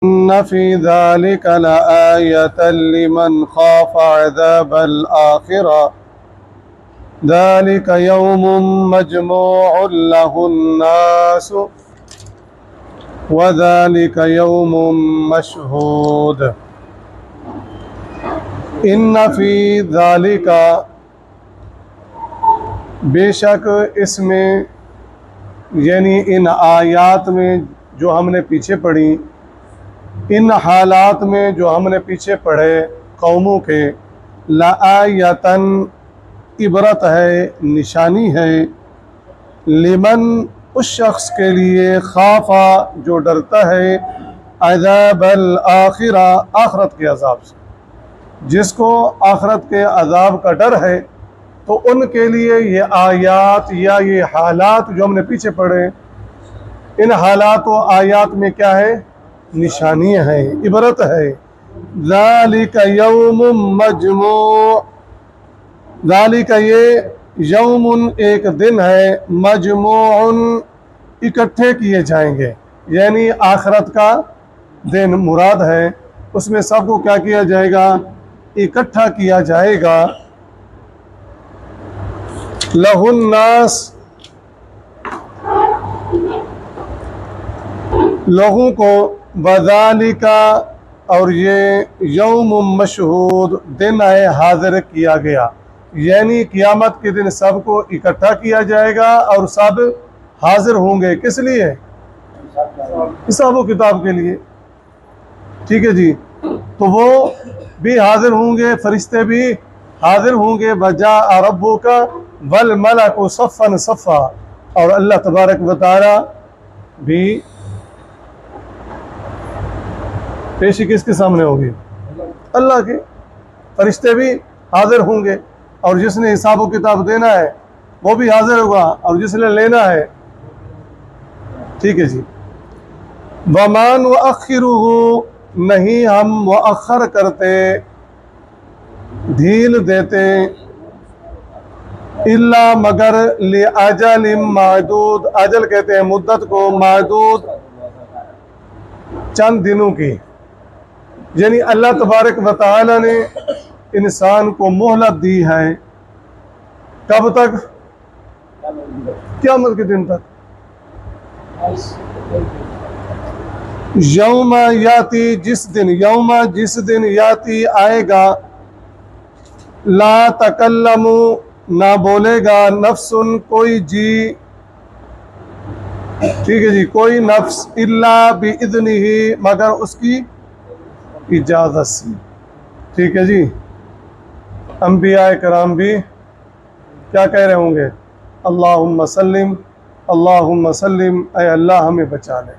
इन्न फी ज़ालिका लआयतन लिमन खाफ़ अज़ाबल आखिरा ज़ालिका यौमुम मजमूउन लहुन्नास व ज़ालिका यौमुम मशहूद। इन्न फी ज़ालिका, बेशक इसमें यानी इन आयात में जो हमने पीछे पढ़ी, इन हालात में जो हमने पीछे पढ़े कौमों के, लाआयतन इबरत है, निशानी है, लिमन उस शख्स के लिए, खाफा जो डरता है, अज़ाबल आखिरा आखरत के अजाब से, जिसको आखरत के अजाब का डर है तो उनके लिए ये आयात या ये हालात जो हमने पीछे पढ़े, इन हालात व आयात में क्या है? निशानियाँ हैं, इबरत है। ज़ालिका यौमुम मजमू', ज़ालिका ये यौमुन एक दिन है, मजमूउन इकट्ठे किए जाएंगे, यानी आखरत का दिन मुराद है। उसमें सबको क्या किया जाएगा? इकट्ठा किया जाएगा। लहुन्नास, लोगों को, वज़ालिका और ये यौम मशहूद दिन है, हाजिर किया गया, यानी क़यामत के दिन सबको इकट्ठा किया जाएगा और सब हाजिर होंगे। किस लिए? हिसाब किताब के लिए। ठीक है जी, तो वो भी हाजिर होंगे, फरिश्ते भी हाजिर होंगे। वजा रब्बुका वल मलकु सफ़न सफ़ा, और अल्लाह तबारक व तआला भी पेशी किसके सामने होगी? अल्लाह के। फरिश्ते भी हाजिर होंगे और जिसने हिसाब किताब देना है वो भी हाजिर होगा और जिसने लेना है। ठीक है जी। वमान वअखिरुहु, नहीं हम मुअख्खर करते, ढील देते, इल्ला मगर लिअजलिम मादूद, अजल कहते हैं मुद्दत को, मादूद चंद दिनों की, यानी अल्लाह तबारक व तआला ने इंसान को मोहलत दी है। कब तक? क़यामत के दिन तक। यौमा याती, जिस दिन, यौमा जिस दिन, याती आएगा, ला तकल्लमु ना बोलेगा, नफ्सुन कोई जी, ठीक है जी, कोई नफ्स, इल्ला बिइज़्निही मगर उसकी इजाज़त से। ठीक है जी। अंबिया कराम भी क्या कह रहे होंगे? अल्लाहुम्मा सल्लिम, अल्लाहुम्मा सल्लिम, ऐ अल्लाह हमें बचा ले।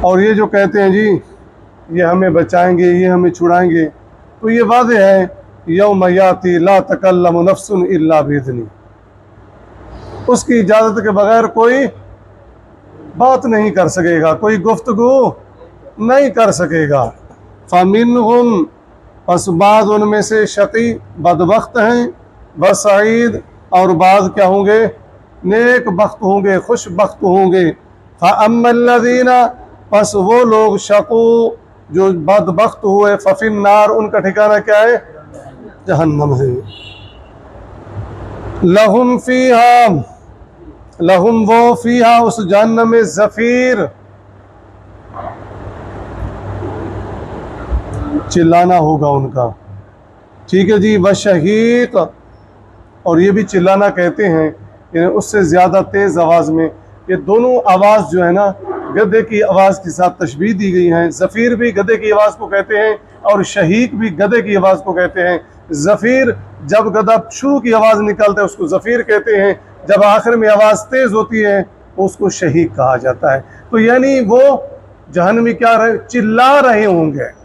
और ये जो कहते हैं जी ये हमें बचाएंगे, ये हमें छुड़ाएंगे, तो ये वाज़ेह है, यौम याती ला तकल्लमु नफ्सुन इल्ला बिइज़्निही, उसकी इजाज़त के बगैर कोई बात नहीं कर सकेगा, कोई गुफ्तगू नहीं कर सकेगा। फ़मिनहुम, बस बाज़ उनमें से शक़ी बदबख्त हैं, वसईद और बाज़ क्या होंगे? नेक बख्त होंगे, खुश बख्त होंगे। फ़अम्मल्लज़ीना, बस वो लोग, शक़ू जो बदबख्त हुए, फ़फ़िन्नार, उनका ठिकाना क्या है? जहन्नम है। लहुम फ़ीहा, लहुम वो, फ़ीहा उस जहन्नम में, ज़फ़ीर चिल्लाना होगा उनका। ठीक है जी। वशहीक, और ये भी चिल्लाना कहते हैं, यानी उससे ज़्यादा तेज़ आवाज़ में। ये दोनों आवाज़ जो है ना, गधे की आवाज़ के साथ तशबीह दी गई है। ज़फ़ीर भी गधे की आवाज़ को कहते हैं और शहीक भी गधे की आवाज़ को कहते हैं। ज़फ़ीर जब गधा शुरू की आवाज़ निकालता है उसको ज़फ़ीर कहते हैं, जब आखिर में आवाज़ तेज़ होती है उसको शहीक कहा जाता है। तो यानी वो जहन्नमी क्या रहे? चिल्ला रहे होंगे।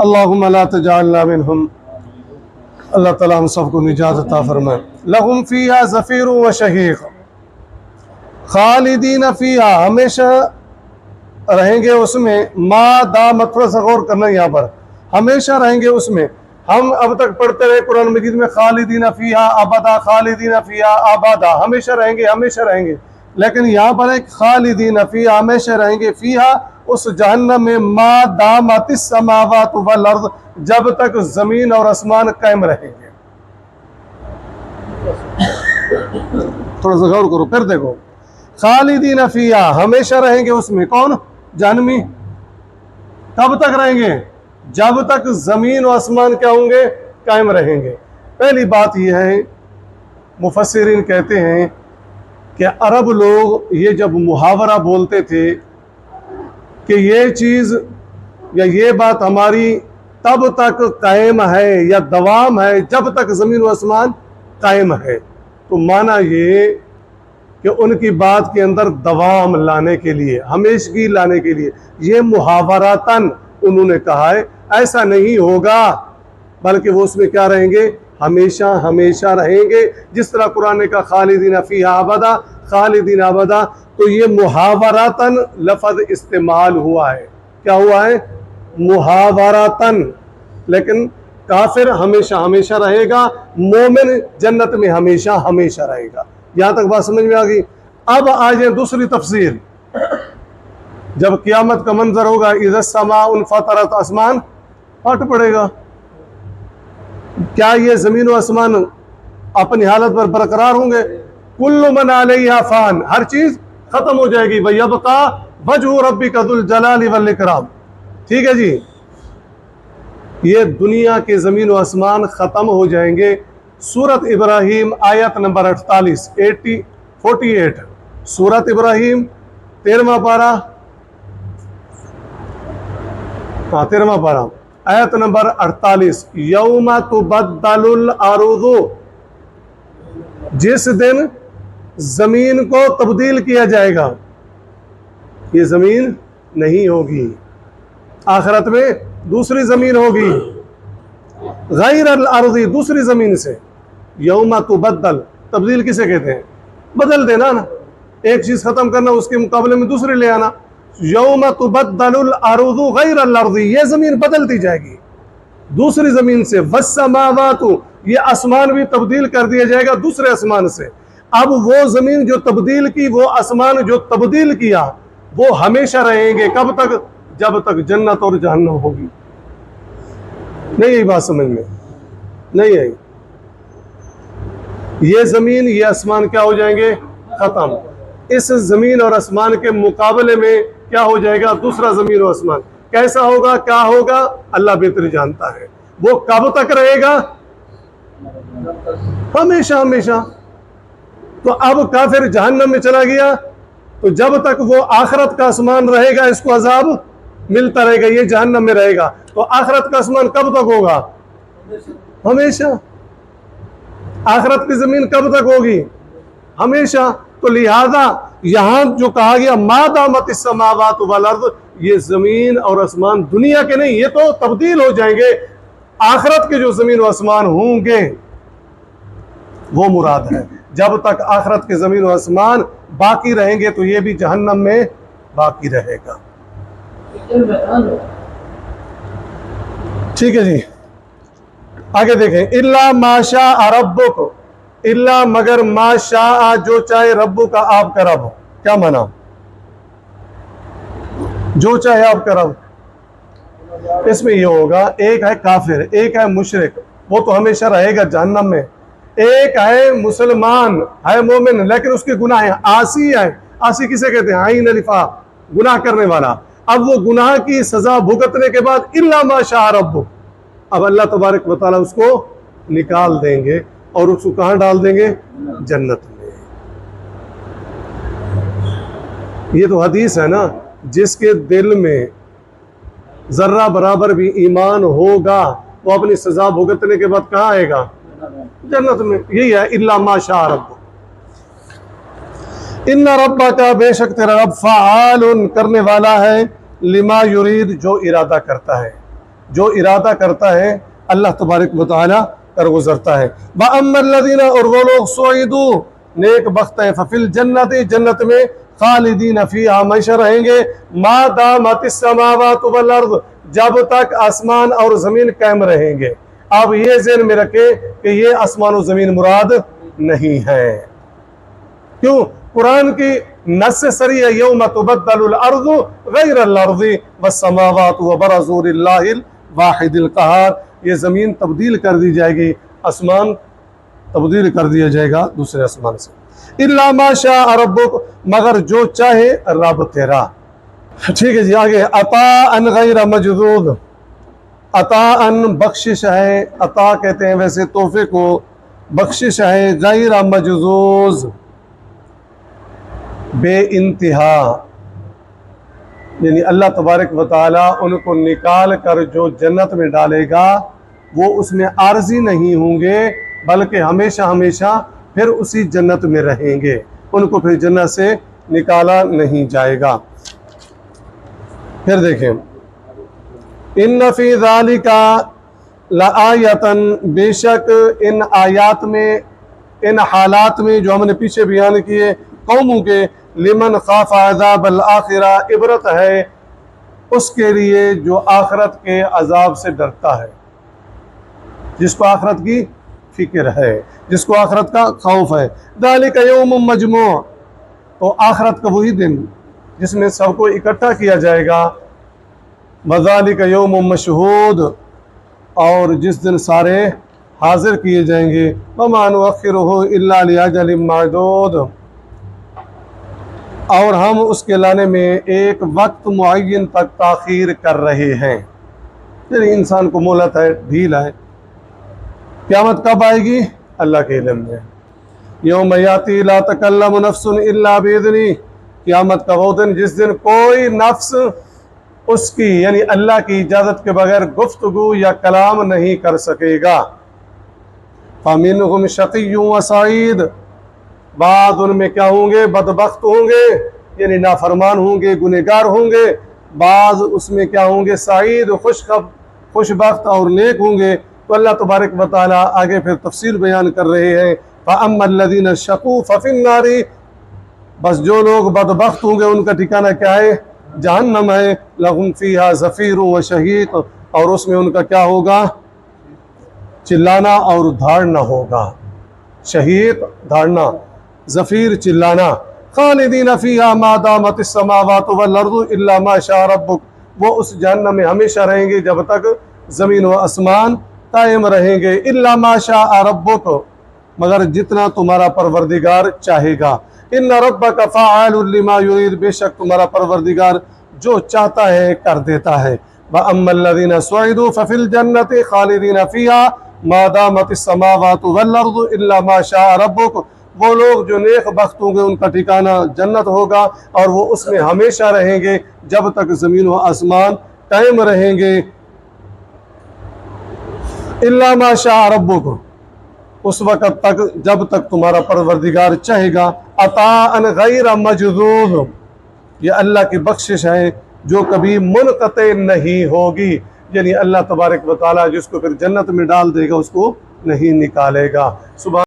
अल्लाहुम्मा ला तजअलना मिनहुम, अल्लाह ताला हम सबको निजात अता फरमाए। लहुम फ़ीहा ज़फ़ीर व शहीक, खालिदीन फ़ीहा, हमेशा रहेंगे उसमें। मा दामत, थोड़ा सा गौर करना यहाँ पर, हमेशा रहेंगे उसमें। हम अब तक पढ़ते रहे कुरान मजीद में, खालिदीन फ़ीहा अबदा, खालिदीन फ़ीहा अबदा, हमेशा रहेंगे, हमेशा रहेंगे। लेकिन यहाँ पर एक खालिदीन फीहा, हमेशा रहेंगे, फीहा उस जहन्नम में, मा दामतिस समावात वल अर्द, जब तक जमीन और आसमान कायम रहेंगे। थोड़ा सा गौर करो, फिर देखो, खालिदीन फीहा, हमेशा रहेंगे उसमें, कौन? जहन्नमी। कब तक रहेंगे? जब तक जमीन और आसमान क्या होंगे? कायम रहेंगे। पहली बात यह है, मुफस्सिरीन कहते हैं कि अरब लोग ये जब मुहावरा बोलते थे कि ये चीज़ या ये बात हमारी तब तक कायम है या दवाम है जब तक ज़मीन व आसमान कायम है, तो माना ये कि उनकी बात के अंदर दवाम लाने के लिए, हमेशगी लाने के लिए ये मुहावरातन उन्होंने कहा है। ऐसा नहीं होगा, बल्कि वो उसमें क्या रहेंगे? हमेशा हमेशा रहेंगे। जिस तरह कुरान ने कहा खालिदीन फीहा अबदा, खालिदीन अबदा, तो ये मुहावरातन लफ्ज़ इस्तेमाल हुआ है। क्या हुआ है? मुहावरातन। लेकिन काफिर हमेशा हमेशा रहेगा, मोमिन जन्नत में हमेशा हमेशा रहेगा। यहां तक बात समझ में आ गई। अब आ जाए दूसरी तफसीर। जब क़यामत का मंजर होगा, इज़ा समाउन फतरत, आसमान फट पड़ेगा। क्या ये ज़मीन व आसमान अपनी हालत पर बरकरार होंगे? कुल्लु मन अलैहा फ़ान, हर चीज़ ख़त्म हो जाएगी। वयबक़ा वजहु रब्बिका ज़ुल जलाली वल इकराम। ठीक है जी, ये दुनिया के ज़मीन व आसमान ख़त्म हो जाएंगे। सूरत इब्राहीम आयत नंबर 48, सूरत इब्राहीम 13वां पारा, 13वां पारा, आयत नंबर 48, यौमा तुबद्दलुल अर्ज़ु, जिस दिन जमीन को तब्दील किया जाएगा। ये जमीन नहीं होगी, आखिरत में दूसरी जमीन होगी, गैरल अर्ज़ी, दूसरी जमीन से। यौमा तुबद्दल, तब्दील किसे कहते हैं? बदल देना ना, एक चीज खत्म करना, उसके मुकाबले में दूसरी ले आना। यौमा तुबद्दलुल अर्ज़ु गैरल अर्ज़ी, ये जमीन बदलती जाएगी दूसरी जमीन से। वस्समावातु, ये आसमान भी तब्दील कर दिया जाएगा दूसरे आसमान से। अब वो जमीन जो तब्दील की, वो आसमान जो तब्दील किया, वो हमेशा रहेंगे। कब तक? जब तक जन्नत और जहन्नम होगी। नहीं, यही बात समझ में नहीं आई। ये जमीन ये आसमान क्या हो जाएंगे? खत्म। इस जमीन और आसमान के मुकाबले में क्या हो जाएगा? दूसरा जमीन और आसमान। कैसा होगा, क्या होगा, अल्लाह बेहतर जानता है। वो कब तक रहेगा? हमेशा हमेशा। तो अब काफिर जहन्नम में चला गया, तो जब तक वो आखिरत का आसमान रहेगा, इसको अजाब मिलता रहेगा, ये जहन्नम में रहेगा। तो आखिरत का आसमान कब तक होगा? हमेशा। आखिरत की जमीन कब तक होगी? हमेशा। तो लिहाजा यहां जो कहा गया मा दामतिस समावातु वल अर्ज़, ये जमीन और आसमान दुनिया के नहीं, ये तो तब्दील हो जाएंगे। आखिरत के जो जमीन और आसमान होंगे वो मुराद है। जब तक आखिरत के जमीन और आसमान बाकी रहेंगे, तो ये भी जहन्नम में बाकी रहेगा। ठीक है जी, आगे देखें। इल्ला माशा रब्बुक, इल्ला मगर माशा, जो चाहे, रब्बु का, आपका रब। क्या माना? जो चाहे आपका रब। इसमें ये होगा, एक है काफिर, एक है मुशरिक, वो तो हमेशा रहेगा जहन्नम में। एक है मुसलमान, है मोमिन, लेकिन उसके गुनाह है, आसी है। आसी किसे कहते हैं? आइन अलिफा, गुनाह करने वाला। अब वो गुनाह की सजा भुगतने के बाद इल्ला माशा रब्बुक, अब अल्लाह तबारक व तआला उसको निकाल देंगे और उसको कहां डाल देंगे? जन्नत में। ये तो हदीस है ना, जिसके दिल में जर्रा बराबर भी ईमान होगा, वो अपनी सजा भुगतने के बाद कहां आएगा? जन्नत में। यही है इल्ला माशा रब्बुक। इन्ना रब्बका, बेशक तेरा रब, फ़आलुन, करने वाला है, लिमा युरीद, जो इरादा करता है। जो इरादा करता है अल्लाह तबारक व तआला कर गुजरता है। व अम्मल लज़ीना, और वो लोग, सुईदू, नेक बख्त है, फफिल जन्नत, जन्नत में, खालिदीन फीहा, हमेशा रहेंगे, मा दामतिस समावातु वल अर्ज़, जब तक आसमान और जमीन कायम रहेंगे। अब ये ज़हन में रखे कि ये आसमान और जमीन मुराद नहीं है। क्यों? कुरान की नस सरी है, यौम तुबद्दलुल अर्ज़ु गैरल अर्ज़ि वस्समावातु वबरज़ू लिल्लाहिल वाहिदिल क़हार। ये ज़मीन तब्दील कर दी जाएगी, आसमान तब्दील कर दिया जाएगा दूसरे आसमान से। इल्ला मा शाअ रब्बुक, मगर जो चाहे रब तेरा। ठीक है जी, आगे अताअन गैर मजदूद। अताअन बख्शिश है, अता कहते हैं वैसे तोहफे को, बख्शिश है गैर मजजूज बे इंतहा, यानी अल्लाह तबारक व तआला उनको निकाल कर जो जन्नत में डालेगा वो उसमें आर्जी नहीं होंगे, बल्कि हमेशा हमेशा फिर उसी जन्नत में रहेंगे, उनको फिर जन्नत से निकाला नहीं जाएगा। फिर देखें, इन्न फी ज़ालिका लआयतन, बेशक इन आयात में, इन हालात में जो हमने पीछे बयान किए कौमों के, लिमन खाफ अज़ाबल आखिरा, इबरत है उसके लिए जो आखरत के अजाब से डरता है, जिसको आखरत की फिक्र है, जिसको आखरत का खौफ है। ज़ालिका यौमुम मजमू, तो आखरत का वही दिन जिसमें सबको इकट्ठा किया जाएगा। वज़ालिका यौमुम मशहूद, और जिस दिन सारे हाजिर किए जाएंगे। वमा नुअख्खिरुहु इल्ला लिअजलिम मअदूद, और हम उसके लाने में एक वक्त मुअय्यन तक ताख़ीर कर रहे हैं। यानी इंसान को मोहलत है, ढील है। क़यामत कब आएगी? अल्लाह के इल्म में। यौम याती ला तकल्लमु नफ्सुन इल्ला बिइज़्निही, क़यामत का वो दिन जिस दिन कोई नफ्स उसकी यानी अल्लाह की इजाज़त के बगैर गुफ्तगू या कलाम नहीं कर सकेगा। फ़मिनहुम शक़िय्युन व सईद, बाद उनमें क्या होंगे? बदबख्त होंगे, यानी नाफरमान होंगे, गुनहगार होंगे। बाद उसमें क्या होंगे? सईद, खुशबख्त और नेक होंगे। तो अल्लाह तबारक व तआला आगे फिर तफसील बयान कर रहे हैं। फ़अम्मल्लज़ीना शक़ू फ़फ़िन्नारी, बस जो लोग बदबख्त होंगे उनका ठिकाना क्या है? जहन्नम है। लहुम फ़ीहा ज़फ़ीरुन व शहीक़, और उसमें उनका क्या होगा? चिल्लाना और धाड़ना होगा। शहीक़ धाड़ना, ज़फ़ीर चिल्लाना। खालिदीन फ़ीहा मा दामतिस समावातु वल अर्दु इल्ला मा शाअ रब्बुक, वो उस जहन्नम में हमेशा रहेंगे जब तक ज़मीन व आसमान कायम रहेंगे। इल्ला मा शाअ रब्बुक, मगर जितना तुम्हारा परवरदिगार चाहेगा। इन्ना रब्बका फ़अालुन लिमा युरीद, बेशक तुम्हारा परवरदिगार जो चाहता है कर देता है। व अम्मल्लज़ीना सुइदू फ़फ़िल जन्नति खालिदीन फ़ीहा मा दामतिस समावातु वल अर्दु इल्ला मा शाअ रब्बुक, वो लोग जो नेक बख्त होंगे उनका ठिकाना जन्नत होगा और वो उसमें हमेशा रहेंगे जब तक ज़मीन व आसमान कायम रहेंगे। इल्ला मा शाअ रब्बुक, उस वक़्त तक जब तक तुम्हारा परवरदिगार चाहेगा। अताअन गैर मजदूद, ये अल्लाह की बख्शिश है जो कभी मुनक़ते नहीं होगी, यानी अल्लाह तबारक व तआला जिसको फिर जन्नत में डाल देगा उसको नहीं निकालेगा। सुबह